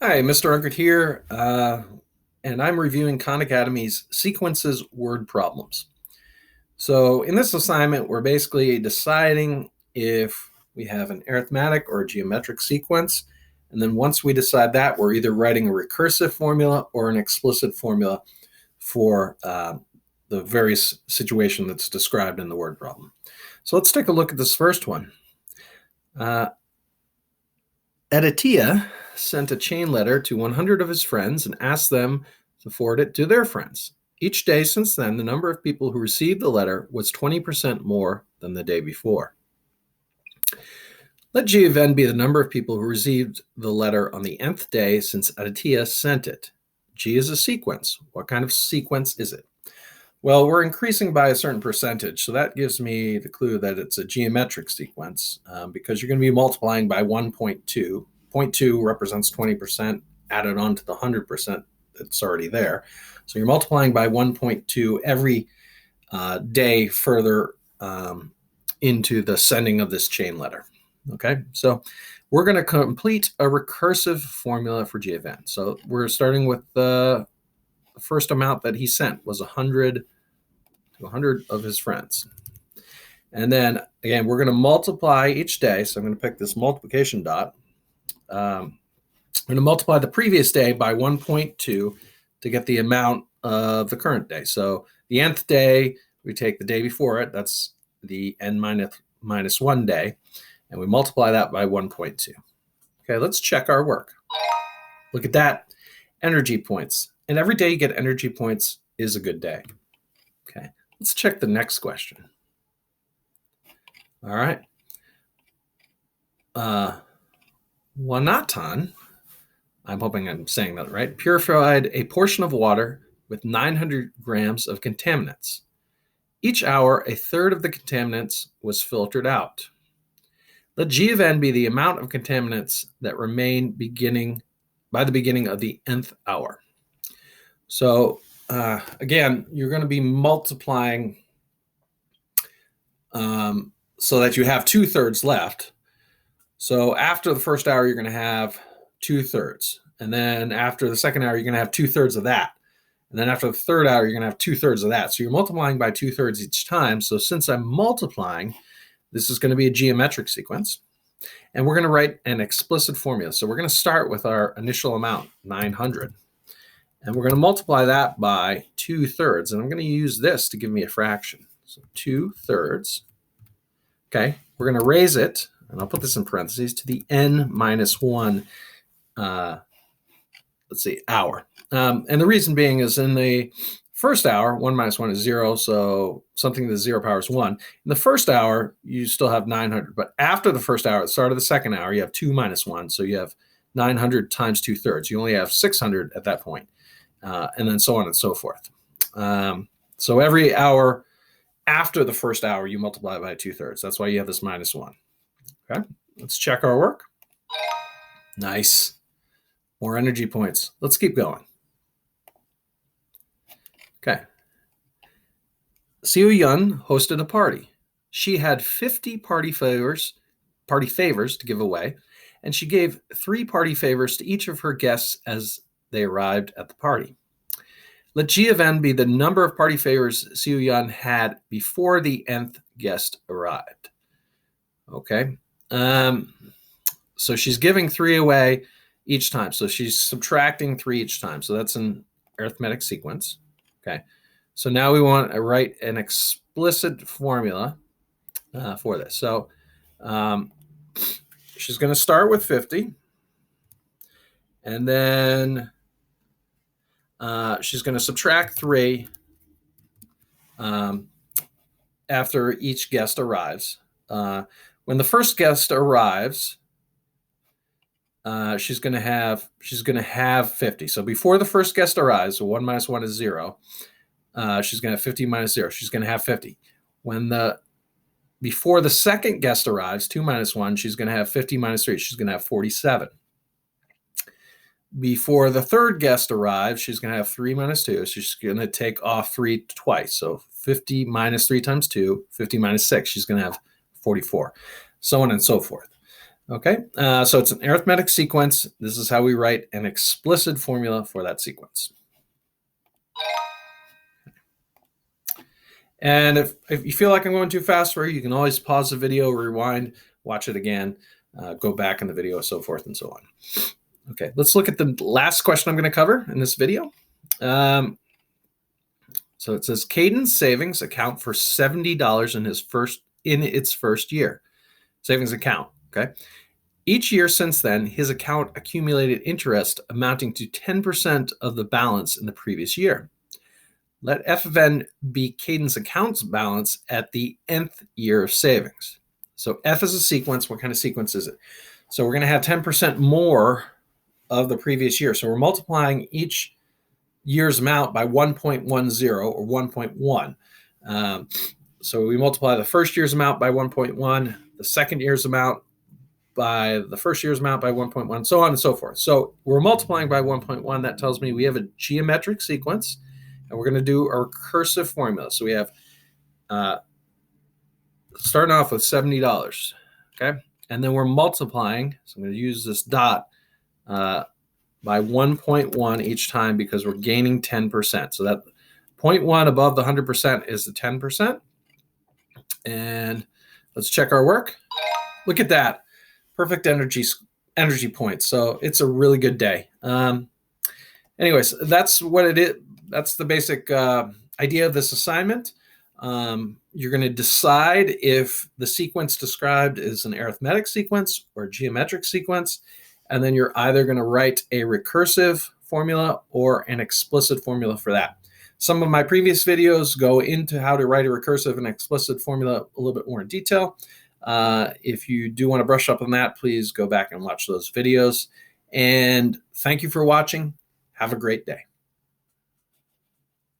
Hi, Mr. Unkert here, and I'm reviewing Khan Academy's Sequences Word Problems. So in this assignment, we're basically deciding if we have an arithmetic or a geometric sequence. And then once we decide that, we're either writing a recursive formula or an explicit formula for the various situation that's described in the word problem. So let's take a look at this first one. Aditya sent a chain letter to 100 of his friends and asked them to forward it to their friends. Each day since then, the number of people who received the letter was 20% more than the day before. Let G of n be the number of people who received the letter on the nth day since Aditya sent it. G is a sequence. What kind of sequence is it? Well, we're increasing by a certain percentage, so that gives me the clue that it's a geometric sequence because you're going to be multiplying by 1.2. 0.2 represents 20% added on to the 100% that's already there. So you're multiplying by 1.2 every day further into the sending of this chain letter. Okay, so we're going to complete a recursive formula for G of n. So we're starting with the first amount that he sent was 100 to 100 of his friends. And then again, we're going to multiply each day. So I'm going to pick this multiplication dot. I'm going to multiply the previous day by 1.2 to get the amount of the current day. So the nth day, we take the day before it. That's the n minus 1 day. And we multiply that by 1.2. Okay, let's check our work. Look at that. Energy points. And every day you get energy points is a good day. Okay, let's check the next question. All right. Wanatan, I'm hoping I'm saying that right, purified a portion of water with 900 grams of contaminants. Each hour, a third of the contaminants was filtered out. Let G of n be the amount of contaminants that remain by the beginning of the nth hour. So again, you're going to be multiplying so that you have 2/3 left. So after the first hour, you're going to have 2/3. And then after the second hour, you're going to have 2/3 of that. And then after the third hour, you're going to have 2/3 of that. So you're multiplying by 2/3 each time. So since I'm multiplying, this is going to be a geometric sequence. And we're going to write an explicit formula. So we're going to start with our initial amount, 900. And we're going to multiply that by 2/3. And I'm going to use this to give me a fraction. So 2/3. Okay, we're going to raise it, and I'll put this in parentheses, to the n minus 1, hour. And the reason being is in the first hour, 1 minus 1 is 0, so something to the 0 power is 1. In the first hour, you still have 900. But after the first hour, at the start of the second hour, you have 2 minus 1, so you have 900 times 2/3. You only have 600 at that point, and then so on and so forth. So every hour after the first hour, you multiply by 2/3. That's why you have this minus 1. Okay, let's check our work. Nice. More energy points. Let's keep going. Okay. Seo Yun hosted a party. She had 50 party favors to give away, and she gave 3 party favors to each of her guests as they arrived at the party. Let G of n be the number of party favors Seo Yun had before the nth guest arrived. Okay. So she's giving 3 away each time. So she's subtracting 3 each time. So that's an arithmetic sequence. Okay. So now we want to write an explicit formula for this. So she's going to start with 50. And then she's going to subtract 3 after each guest arrives. When the first guest arrives, she's going to have 50. So before the first guest arrives, so 1 minus 1 is 0. She's going to have 50 minus 0. She's going to have 50. Before the second guest arrives, 2 minus 1, she's going to have 50 minus 3. She's going to have 47. Before the third guest arrives, she's going to have 3 minus 2. So she's going to take off 3 twice. So 50 minus 3 times 2, 50 minus 6. She's going to have 44. So on and so forth. Okay, so it's an arithmetic sequence. This is how we write an explicit formula for that sequence. And if you feel like I'm going too fast for you, you can always pause the video, rewind, watch it again, go back in the video, so forth and so on. Okay, let's look at the last question I'm going to cover in this video. So it says Caden's savings account for $70 in its first year. Savings account, okay? Each year since then, his account accumulated interest amounting to 10% of the balance in the previous year. Let f of n be Caden's account's balance at the nth year of savings. So f is a sequence. What kind of sequence is it? So we're going to have 10% more of the previous year. So we're multiplying each year's amount by 1.10 or 1.1. So we multiply the first year's amount by 1.1, the second year's amount by the first year's amount by 1.1, so on and so forth. So we're multiplying by 1.1. That tells me we have a geometric sequence, and we're going to do a recursive formula. So we have starting off with $70, okay? And then we're multiplying, so I'm going to use this dot by 1.1 each time because we're gaining 10%. So that 0.1 above the 100% is the 10%. And let's check our work. Look at that. Perfect energy points. So it's a really good day. Anyways, that's what it is. That's the basic idea of this assignment. You're going to decide if the sequence described is an arithmetic sequence or a geometric sequence, and then you're either going to write a recursive formula or an explicit formula for that. Some of my previous videos go into how to write a recursive and explicit formula a little bit more in detail. If you do want to brush up on that, please go back and watch those videos. And thank you for watching. Have a great day.